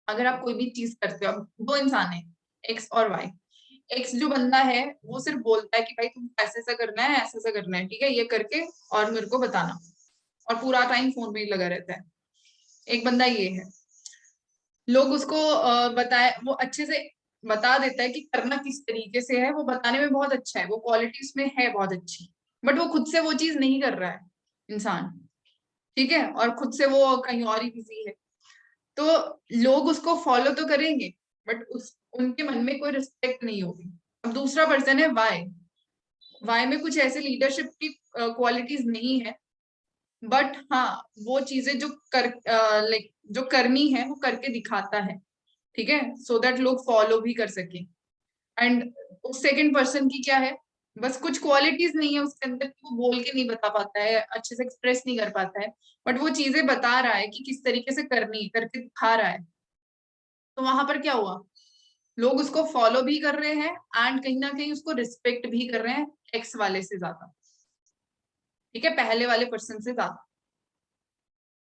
अगर आप कोई भी चीज करते हो, अब दो इंसान है, एक्स और वाई। एक्स जो बंदा है वो सिर्फ बोलता है कि भाई तुम ऐसे ऐसा करना है, ऐसा ऐसा करना है, ठीक है, ये करके और मेरे को बताना, और पूरा टाइम फोन में ही लगा रहता है। एक बंदा ये है, लोग उसको बताए, वो अच्छे से बता देता है कि करना किस तरीके से है, वो बताने में बहुत अच्छा है, वो क्वालिटी उसमें है बहुत अच्छी, बट वो खुद से वो चीज नहीं कर रहा है इंसान, ठीक है, और खुद से वो कहीं और ही बिजी है। तो लोग उसको फॉलो तो करेंगे, बट उस उनके मन में कोई रिस्पेक्ट नहीं होगी। अब दूसरा पर्सन है वाई, वाई में कुछ ऐसे लीडरशिप की क्वालिटीज नहीं है, बट हाँ वो चीजें जो कर लाइक जो करनी है वो करके दिखाता है, ठीक है, सो दैट लोग फॉलो भी कर सके। एंड उस सेकंड पर्सन की क्या है, बस कुछ क्वालिटीज नहीं है उसके अंदर, वो बोल के नहीं बता पाता है, अच्छे से एक्सप्रेस नहीं कर पाता है, बट वो चीजें बता रहा है कि किस तरीके से करनी है, करके दिखा रहा है। तो वहां पर क्या हुआ, लोग उसको फॉलो भी कर रहे हैं एंड कहीं ना कहीं उसको रिस्पेक्ट भी कर रहे हैं, एक्स वाले से ज्यादा, ठीक है, पहले वाले पर्सन से ज्यादा।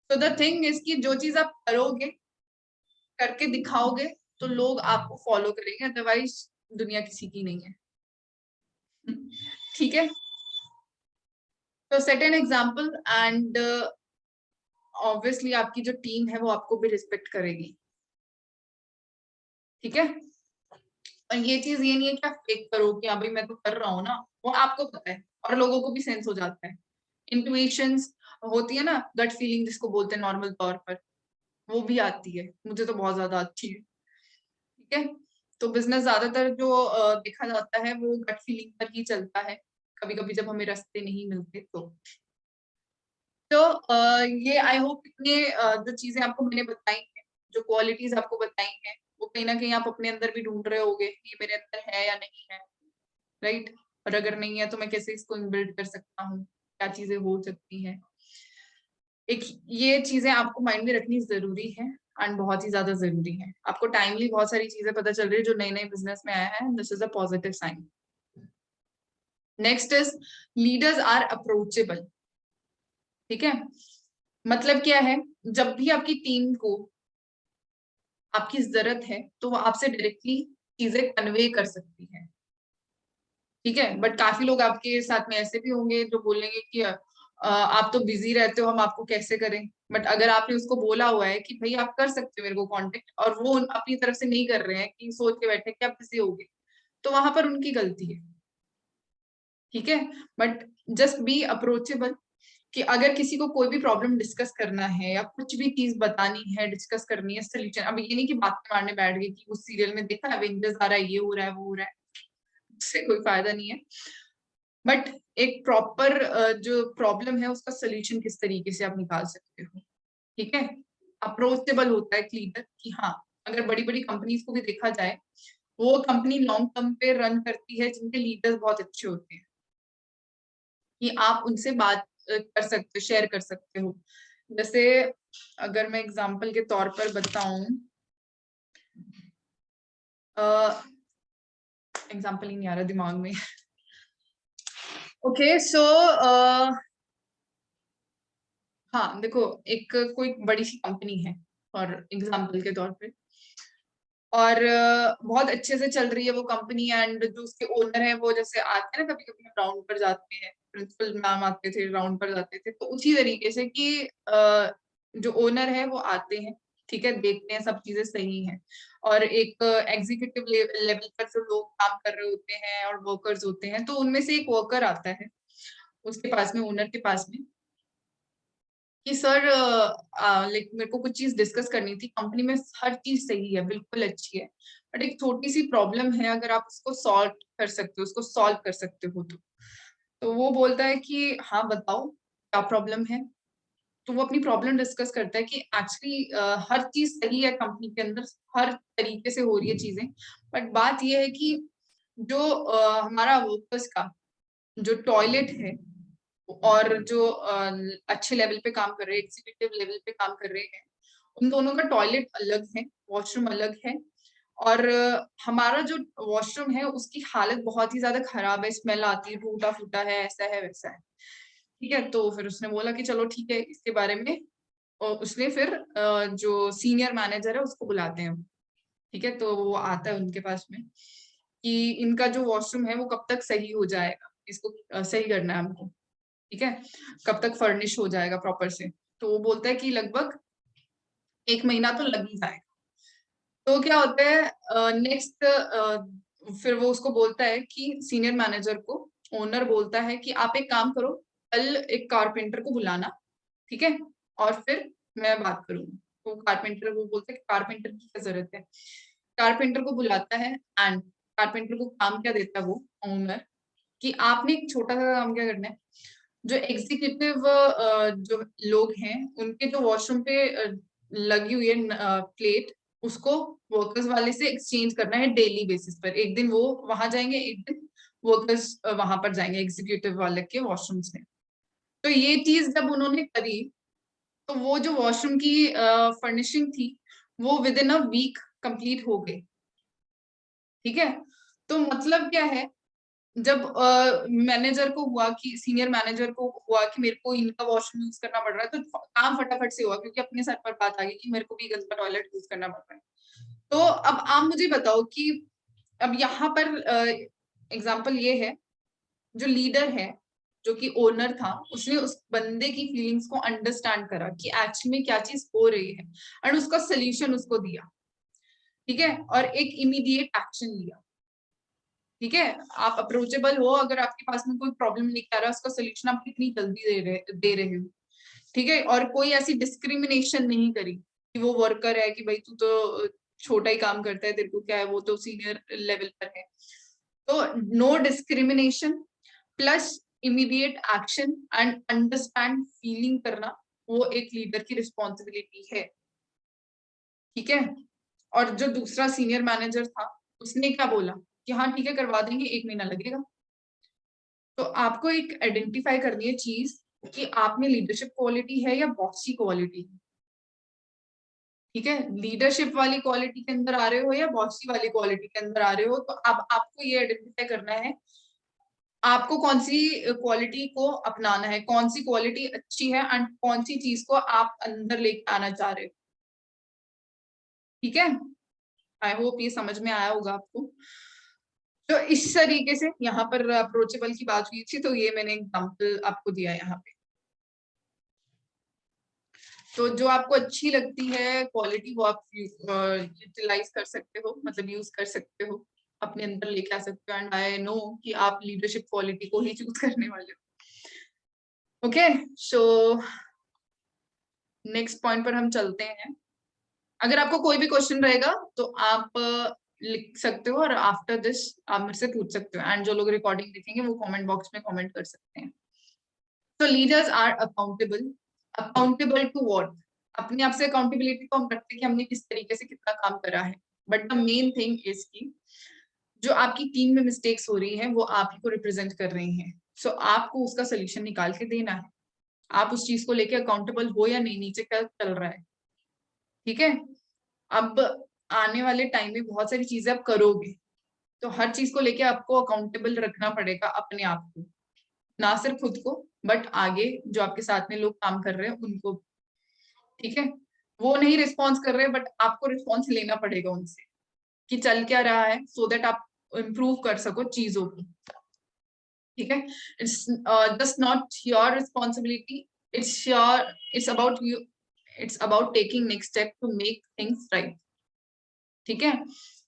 तो द थिंग इज कि जो चीज आप करोगे, करके दिखाओगे, तो लोग आपको फॉलो करेंगे, अदरवाइज दुनिया किसी की नहीं है, ठीक है। तो set an example and obviously आपकी जो टीम है वो आपको भी रिस्पेक्ट करेगी, ठीक है। और ये चीज ये नहीं है कि आप फेक करो कि हाँ भाई मैं तो कर रहा हूँ ना, वो आपको पता है और लोगों को भी सेंस हो जाता है। इंट्यूशंस होती है ना, गट फीलिंग जिसको बोलते हैं नॉर्मल तौर पर, वो भी आती है, मुझे तो बहुत ज्यादा आती है, ठीक है। तो बिजनेस ज्यादातर जो देखा जाता है वो गट फीलिंग पर ही चलता है, कभी कभी जब हमें रास्ते नहीं मिलते तो ये आई होप इतने जो चीजें आपको मैंने बताई हैं, जो क्वालिटीज आपको बताई हैं, वो कहीं ना कहीं आप अपने अंदर भी ढूंढ रहे होगे ये मेरे अंदर है या नहीं है, राइट। और अगर नहीं है तो मैं कैसे इसको इनबिल्ड कर सकता हूँ, क्या चीजें हो सकती हैं। एक ये चीजें आपको माइंड में रखनी जरूरी है एंड बहुत ही ज्यादा जरूरी है। आपको टाइमली बहुत सारी चीजें पता चल रही है जो नए नए बिजनेस में आया है, this is a positive sign. Next is leaders are approachable, ठीक है। मतलब क्या है, जब भी आपकी टीम को आपकी जरूरत है तो वो आपसे डायरेक्टली चीजें कन्वे कर सकती है, ठीक है। बट काफी लोग आपके साथ में ऐसे भी होंगे जो बोलेंगे कि आप तो बिजी रहते हो, हम आपको कैसे करें। बट अगर आपने उसको बोला हुआ है कि भाई आप कर सकते हो मेरे को कांटेक्ट, और वो अपनी तरफ से नहीं कर रहे हैं कि सोच के बैठे कि आप बिजी होगे, तो वहां पर उनकी गलती है, ठीक है। बट जस्ट बी अप्रोचेबल, कि अगर किसी को कोई भी प्रॉब्लम डिस्कस करना है या कुछ भी चीज बतानी है, डिस्कस करनी है सोल्यूशन, अब ये नहीं कि बात मारने बैठ गए कि उस सीरियल में देखा एवेंजर्स आ रहा है, ये हो रहा है, वो हो रहा है, उससे कोई फायदा नहीं है। बट एक प्रॉपर जो प्रॉब्लम है उसका सोल्यूशन किस तरीके से आप निकाल सकते हो, ठीक है। अप्रोचेबल होता है एक लीडर कि हाँ, अगर बड़ी बड़ी कंपनीज को भी देखा जाए, वो कंपनी लॉन्ग टर्म पे रन करती है जिनके लीडर्स बहुत अच्छे होते हैं, कि आप उनसे बात कर सकते हो, शेयर कर सकते हो। जैसे अगर मैं एग्जांपल के तौर पर बताऊं, एग्जांपल ही नहीं आ रहा दिमाग में। ओके सो हाँ देखो, एक कोई बड़ी सी कंपनी है और एग्जांपल के तौर पे, और बहुत अच्छे से चल रही है वो कंपनी, एंड जो उसके ओनर है वो जैसे आते हैं ना, कभी कभी राउंड पर जाते हैं, प्रिंसिपल मैम आते थे राउंड पर जाते थे, तो उसी तरीके से कि जो ओनर है वो आते हैं, ठीक है, देखते हैं सब चीजें सही हैं। और एक एग्जीक्यूटिव लेवल पर जो लोग काम कर रहे होते हैं और वर्कर्स होते हैं, तो उनमें से एक वर्कर आता है उसके पास में, ओनर के पास में, कि सर लाइक मेरे को कुछ चीज डिस्कस करनी थी, कंपनी में हर चीज सही है, बिल्कुल अच्छी है, बट एक छोटी सी प्रॉब्लम है, अगर आप उसको सॉल्व कर सकते हो, उसको सॉल्व कर सकते हो तो वो बोलता है कि हाँ बताओ क्या प्रॉब्लम है। तो वो अपनी प्रॉब्लम डिस्कस करता है कि एक्चुअली हर चीज सही है कंपनी के अंदर, हर तरीके से हो रही है चीजें, बट बात ये है कि जो हमारा वर्कर्स का जो टॉयलेट है, और जो अच्छे लेवल पे काम कर रहे हैं, एग्जीक्यूटिव लेवल पे काम कर रहे हैं, उन दोनों का टॉयलेट अलग है, वॉशरूम अलग है, और हमारा जो वॉशरूम है उसकी हालत बहुत ही ज्यादा खराब है, स्मेल आती है, टूटा फूटा है, ऐसा है वैसा है, ठीक है। तो फिर उसने बोला कि चलो ठीक है, इसके बारे में, और उसने फिर जो सीनियर मैनेजर है उसको बुलाते हैं, ठीक है। तो वो आता है उनके पास में कि इनका जो वॉशरूम है वो कब तक सही हो जाएगा, इसको सही करना है हमको, ठीक है, कब तक फर्निश हो जाएगा प्रॉपर से। तो वो बोलता है कि लगभग 1 महीना तो लग ही जाएगा। तो क्या होता है नेक्स्ट, फिर वो उसको बोलता है कि सीनियर मैनेजर को, ओनर बोलता है कि आप एक काम करो, कल एक कारपेंटर को बुलाना, ठीक है, और फिर मैं बात करूंगी। तो कारपेंटर, वो बोलता है कि कारपेंटर की क्या जरूरत है, कारपेंटर को बुलाता है, एंड कारपेंटर को काम क्या देता है वो ओनर, कि आपने एक छोटा सा काम क्या करना है, जो एग्जीक्यूटिव जो लोग हैं उनके जो वॉशरूम पे लगी हुई है प्लेट, उसको वर्कर्स वाले से एक्सचेंज करना है डेली बेसिस पर। एक दिन वो वहां जाएंगे, एक दिन वर्कर्स वहां पर जाएंगे एग्जीक्यूटिव वाले के वॉशरूम्स में। तो ये चीज जब उन्होंने करी, तो वो जो वॉशरूम की फर्निशिंग थी वो within a week complete हो गई, ठीक है। तो मतलब क्या है, जब मैनेजर को हुआ कि सीनियर मैनेजर को हुआ कि मेरे को इनका वॉशरूम यूज करना पड़ रहा है, तो काम फटाफट से हुआ, क्योंकि अपने सर पर बात आ गई कि मेरे को भी गंदा टॉयलेट यूज करना पड़ रहा है। तो अब आप मुझे बताओ कि अब यहाँ पर एग्जाम्पल ये है, जो लीडर है जो कि ओनर था, उसने उस बंदे की फीलिंग्स को अंडरस्टैंड करा कि एक्चुअली में क्या चीज हो रही है, एंड उसका सोल्यूशन उसको दिया, ठीक है, और एक इमीडिएट एक्शन लिया, ठीक है। आप अप्रोचेबल हो, अगर आपके पास में कोई प्रॉब्लम लेके आ रहा है, उसका सोल्यूशन आप कितनी जल्दी दे रहे हो, ठीक है। और कोई ऐसी डिस्क्रिमिनेशन नहीं करी कि वो वर्कर है कि भाई तू तो छोटा ही काम करता है, तेरे को क्या है, वो तो सीनियर लेवल पर है। तो no discrimination plus immediate action and understand feeling करना, वो एक लीडर की रिस्पॉन्सिबिलिटी है, ठीक है। और जो दूसरा सीनियर मैनेजर था, उसने क्या बोला कि हाँ ठीक है करवा देंगे, 1 महीना लगेगा। तो आपको एक आइडेंटिफाई करनी है चीज कि आप में लीडरशिप क्वालिटी है या बॉसी क्वालिटी है, ठीक है। लीडरशिप वाली क्वालिटी के अंदर आ रहे हो या बॉसी वाली क्वालिटी के अंदर आ रहे हो, तो अब आपको ये आइडेंटिफाई करना है आपको कौन सी क्वालिटी को अपनाना है, कौन सी क्वालिटी अच्छी है एंड कौन सी चीज को आप अंदर लेके आना चाह रहे हो, ठीक है। आई होप ये समझ में आया होगा आपको। तो इस तरीके से यहाँ पर अप्रोचेबल की बात हुई थी, तो ये मैंने एग्जांपल आपको दिया है यहाँ पे। तो जो आपको अच्छी लगती है क्वालिटी, वो आप यूटिलाइज कर सकते हो, मतलब यूज कर सकते हो, अपने अंदर लेके आ सकते हो, एंड आई नो कि आप लीडरशिप क्वालिटी को ही चूज करने वाले हो। ओके, सो नेक्स्ट पॉइंट पर हम चलते हैं। अगर आपको कोई भी क्वेश्चन रहेगा तो आप लिख सकते हो, और आफ्टर दिस आप मेरे से पूछ सकते हो, एंड जो लोग रिकॉर्डिंग देखेंगे वो कमेंट बॉक्स में कमेंट कर सकते हैं। तो leaders are accountable, accountable to what? अपने आप से अकाउंटेबिलिटी को हम रखते हैं कि हमने किस तरीके से कितना काम करा है, but the main thing is की जो आपकी टीम में मिस्टेक्स हो रही है वो आप ही को रिप्रेजेंट कर रही हैं, सो आपको उसका सोल्यूशन निकाल के देना है। आप उस चीज को लेके अकाउंटेबल हो या नहीं, नीचे क्या चल रहा है, ठीक है। अब आने वाले टाइम में बहुत सारी चीजें आप करोगे, तो हर चीज को लेके आपको अकाउंटेबल रखना पड़ेगा अपने आप को, ना सिर्फ खुद को बट आगे जो आपके साथ में लोग काम कर रहे हैं उनको, ठीक है। वो नहीं रिस्पॉन्स कर रहे बट आपको रिस्पॉन्स लेना पड़ेगा उनसे कि चल क्या रहा है, सो दैट आप इम्प्रूव कर सको चीजों को, ठीक है। It's just not your responsibility, it's about you, it's about taking next step to make things right, ठीक है।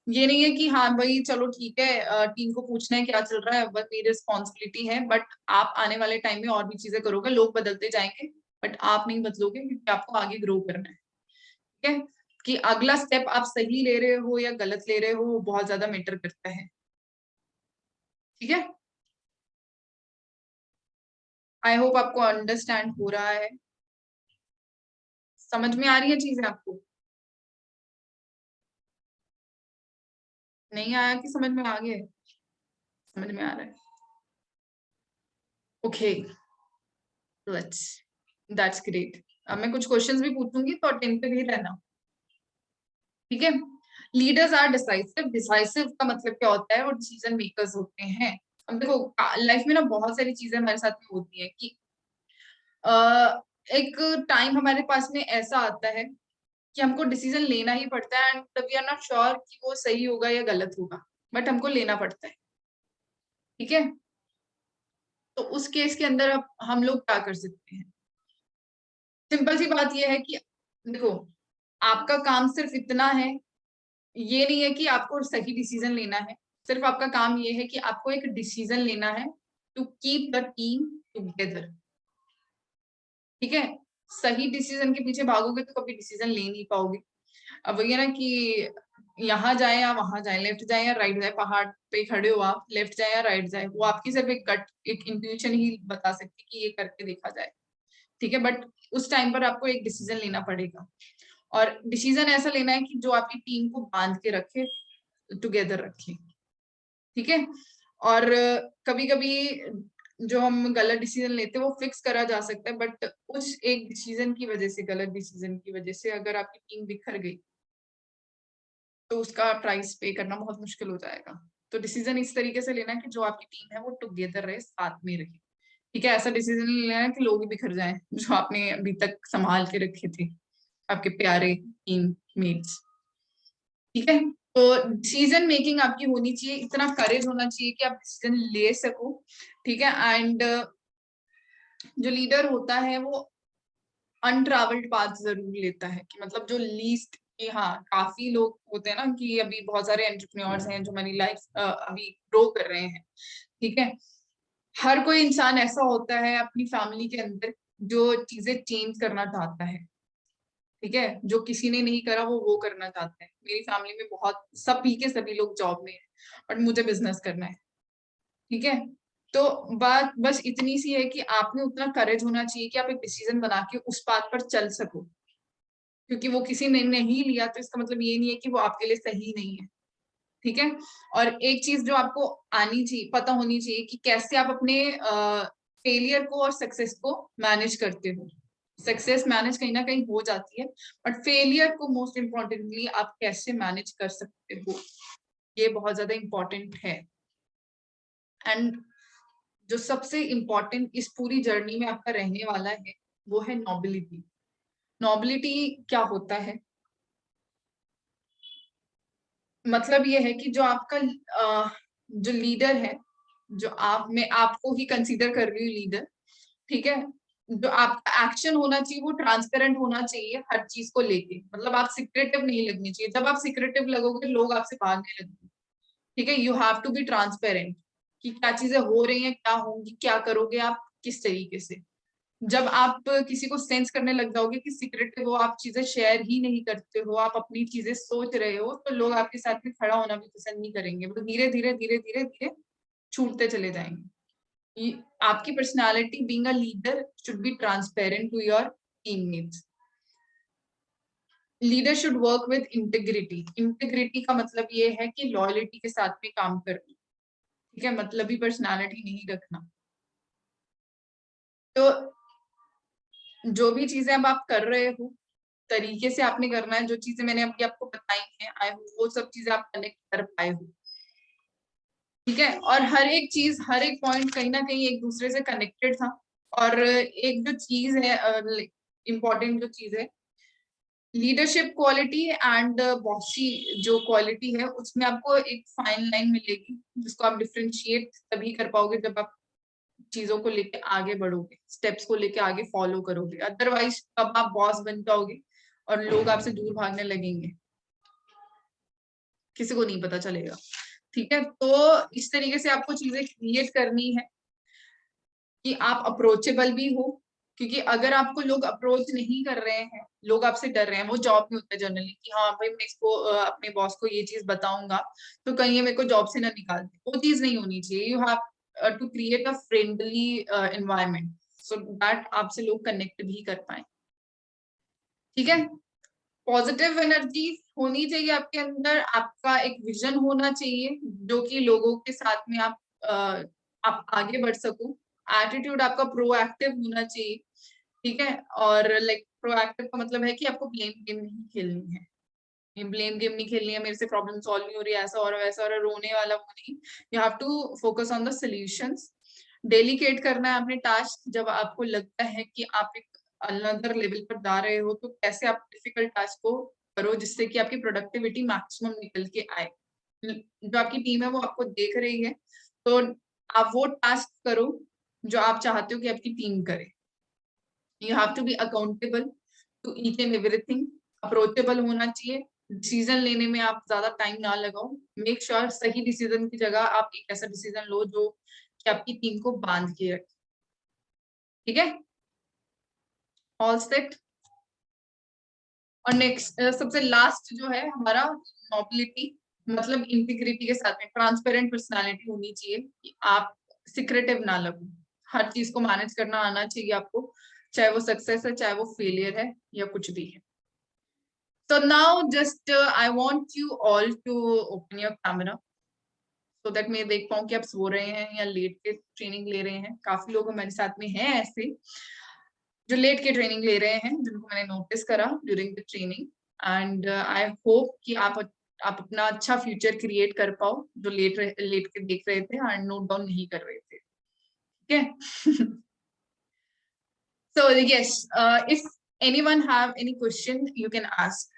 ये नहीं है कि हाँ भाई चलो ठीक है टीम को पूछना है क्या चल रहा है, बस मेरी रिस्पॉन्सिबिलिटी है, बट आप आने वाले टाइम में और भी चीजें करोगे, लोग बदलते जाएंगे बट आप नहीं बदलोगे, क्योंकि आपको आगे ग्रो करना है, ठीक है। कि अगला स्टेप आप सही ले रहे हो या गलत ले रहे हो वो बहुत ज्यादा मैटर करता है, ठीक है। आई होप आपको अंडरस्टैंड हो रहा है, समझ में आ रही है चीजें आपको, नहीं आया कि समझ में आ गया? समझ में आ रहा है, ओके, लेट्स, दैट्स ग्रेट। अब मैं कुछ क्वेश्चंस भी पूछूंगी तो अटेंटिव ही रहना, ठीक है। लीडर्स आर डिसाइसिव, डिसाइसिव का मतलब क्या होता है, वो डिसीजन मेकर्स होते हैं। अब देखो लाइफ में ना बहुत सारी चीजें हमारे साथ में होती है कि एक टाइम हमारे पास में ऐसा आता है कि हमको डिसीजन लेना ही पड़ता है, and we are not sure कि वो सही होगा या गलत होगा, बट हमको लेना पड़ता है, ठीक है। तो उस केस के अंदर अब हम लोग क्या कर सकते हैं? सिंपल सी बात ये है कि देखो आपका काम सिर्फ इतना है, ये नहीं है कि आपको सही डिसीजन लेना है, सिर्फ आपका काम ये है कि आपको एक डिसीजन लेना है to keep the team together, ठीक है। सही डिसीजन के पीछे भागोगे तो कभी डिसीजन ले नहीं पाओगे। अब वही है ना कि यहाँ जाए या वहां जाए, लेफ्ट जाए या राइट जाए, पहाड़ पे खड़े हो आप, लेफ्ट जाए या राइट जाए, वो आपकी सिर्फ एक गट, एक इंट्यूशन ही बता सकती है कि ये करके देखा जाए, ठीक है। बट उस टाइम पर आपको एक डिसीजन लेना पड़ेगा, और डिसीजन ऐसा लेना है कि जो आपकी टीम को बांध के रखे, टुगेदर रखे, ठीक है। और कभी कभी जो हम गलत डिसीजन लेते हैं वो फिक्स करा जा सकता है, बट उस एक डिसीजन की वजह से, गलत डिसीजन की वजह से अगर आपकी टीम बिखर गई तो उसका प्राइस पे करना बहुत मुश्किल हो जाएगा। तो डिसीजन इस तरीके से लेना है कि जो आपकी टीम है वो टुगेदर रहे, साथ में रहे, ठीक है। ऐसा डिसीजन नहीं लेना है कि लोग ही बिखर जाएं जो आपने अभी तक संभाल के रखे थे, आपके प्यारे टीम मेट्स, ठीक है। तो डिसीजन मेकिंग आपकी होनी चाहिए, इतना करेज होना चाहिए कि आप डिसीजन ले सको, ठीक है। एंड जो लीडर होता है वो अनट्रैवल्ड पाथ जरूर लेता है, कि मतलब जो लीस्ट, कि हाँ काफी लोग होते हैं ना, कि अभी बहुत सारे एंटरप्रेन्योर्स हैं जो हमारी लाइफ अभी ग्रो कर रहे हैं, ठीक है। हर कोई इंसान ऐसा होता है अपनी फैमिली के अंदर जो चीजें चेंज करना चाहता है, ठीक है। जो किसी ने नहीं करा वो करना चाहता है। मेरी फैमिली में बहुत सभी के सभी लोग जॉब में है और मुझे बिजनेस करना है, ठीक है। तो बात बस इतनी सी है कि आप में उतना करेज होना चाहिए कि आप एक डिसीजन बना के उस बात पर चल सको, क्योंकि वो किसी ने नहीं लिया तो इसका मतलब ये नहीं है कि वो आपके लिए सही नहीं है, ठीक है। और एक चीज जो आपको आनी चाहिए, पता होनी चाहिए, कि कैसे आप अपने फेलियर को और सक्सेस को मैनेज करते हो। सक्सेस मैनेज कहीं ना कहीं हो जाती है, बट फेलियर को मोस्ट इम्पोर्टेंटली आप कैसे मैनेज कर सकते हो, ये बहुत ज्यादा इम्पोर्टेंट है। एंड जो सबसे इम्पोर्टेंट इस पूरी जर्नी में आपका रहने वाला है वो है नोबिलिटी। नोबिलिटी क्या होता है? मतलब ये है कि जो आपका जो लीडर है, जो आप, मैं आपको ही कंसीडर कर रही हूँ लीडर, ठीक है। जो आपका एक्शन होना चाहिए वो ट्रांसपेरेंट होना चाहिए हर चीज को लेके, मतलब आप सिक्रेटिव नहीं लगनी चाहिए। जब आप सिक्रेटिव लगोगे लोग आपसे भागने लगेंगे, ठीक है। You have to be transparent, कि क्या चीजें हो रही हैं, क्या होंगी, क्या करोगे आप, किस तरीके से। जब आप किसी को सेंस करने लग जाओगे कि सीक्रेटिव हो, आप चीजें शेयर ही नहीं करते हो, आप अपनी चीजें सोच रहे हो, तो लोग आपके साथ में खड़ा होना भी पसंद नहीं करेंगे। वो धीरे धीरे धीरे धीरे धीरे छूटते चले जाएंगे। आपकी personality being a leader should be transparent to your teammates. Leader should work with integrity. Integrity का मतलब ये है कि लॉयलिटी के साथ में काम करना, ठीक है, मतलब ही पर्सनालिटी नहीं रखना। तो जो भी चीजें अब आप कर रहे हो तरीके से आपने करना है। जो चीजें मैंने अभी आपको बताई हैं, आई होप वो सब चीजें आप कनेक्ट कर पाए हो, ठीक है। और हर एक चीज, हर एक पॉइंट कहीं ना कहीं एक दूसरे से कनेक्टेड था। और एक जो चीज है, इम्पोर्टेंट जो चीज है, लीडरशिप क्वालिटी एंड बॉसी जो क्वालिटी है, उसमें आपको एक फाइन लाइन मिलेगी जिसको आप डिफ्रेंशिएट तभी कर पाओगे जब आप चीजों को लेके आगे बढ़ोगे, स्टेप्स को लेके आगे फॉलो करोगे। अदरवाइज कब आप बॉस बन जाओगे और लोग आपसे दूर भागने लगेंगे, किसी को नहीं पता चलेगा, ठीक है। तो इस तरीके से आपको चीजें क्रिएट करनी है कि आप अप्रोचेबल भी हो, क्योंकि अगर आपको लोग अप्रोच नहीं कर रहे हैं, लोग आपसे डर रहे हैं, वो जॉब में होता है जनरली कि हाँ भाई मैं इसको अपने बॉस को ये चीज बताऊंगा तो कहीं ये मेरे को जॉब से ना निकाल दे, वो चीज नहीं होनी चाहिए। You have to create a friendly environment so that आपसे लोग कनेक्ट भी कर पाए, ठीक है। पॉजिटिव एनर्जी होनी चाहिए आपके अंदर, आपका एक विजन होना चाहिए जो कि लोगों के साथ में आप आगे बढ़ सको। एटीट्यूड आपका प्रोएक्टिव होना चाहिए, ठीक है। और लाइक प्रोएक्टिव का मतलब है कि आपको ब्लेम गेम नहीं खेलनी है। ये ब्लेम गेम नहीं खेलनी है, मेरे से प्रॉब्लम सॉल्व नहीं हो रही, ऐसा और वैसा और रोने वाला वो नहीं। You have to focus on the solutions. Delegate करना है अपने टास्क। जब आपको लगता है कि आप एक अनदर लेवल पर जा रहे हो तो कैसे आप डिफिकल्ट टास्क को करो जिससे कि आपकी प्रोडक्टिविटी मैक्सिमम निकल के आए। जो आपकी टीम है वो आपको देख रही है, तो आप वो टास्क करो जो आप चाहते हो कि आपकी टीम करे। You have to be accountable to each and everything. Approachable होना चाहिए। डिसीजन लेने में आप ज्यादा टाइम ना लगाओ। मेक श्योर सही डिसीजन की जगह आप एक ऐसा डिसीजन लो जो कि आपकी टीम को बांध के रखे, ठीक है। All set. और नेक्स्ट सबसे लास्ट जो है हमारा नोबिलिटी, मतलब इंटीग्रिटी के साथ में ट्रांसपेरेंट पर्सनालिटी होनी चाहिए, कि आप सिक्रेटिव ना लगो। हर चीज को मैनेज करना आना चाहिए आपको, चाहे वो सक्सेस है चाहे वो फेलियर है या कुछ भी है। So now just I want you all to open your camera so that मैं देख पाऊँ कि आप सो रहे हैं या लेट के ट्रेनिंग ले रहे हैं। काफी लोग हमारे साथ में हैं ऐसे जो लेट के ट्रेनिंग ले रहे हैं, जिनको मैंने नोटिस करा during the training. And I hope कि आप अपना अच्छा फ्यूचर क्रिएट कर पाओ, जो लेट के देख रहे थे एंड नोट डाउन नहीं कर रहे थे, ठीक है। So yes, if anyone have any question you can ask.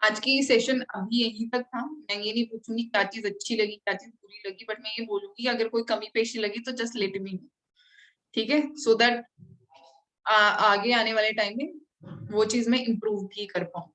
आज की सेशन अभी यहीं तक था। मैं ये नहीं पूछूंगी क्या चीज अच्छी लगी क्या चीज बुरी लगी, बट मैं ये बोलूंगी अगर कोई कमी पेशी लगी तो जस्ट लेट मी नो, ठीक है, सो दैट आगे आने वाले टाइम में वो चीज मैं इम्प्रूव भी कर पाऊँ।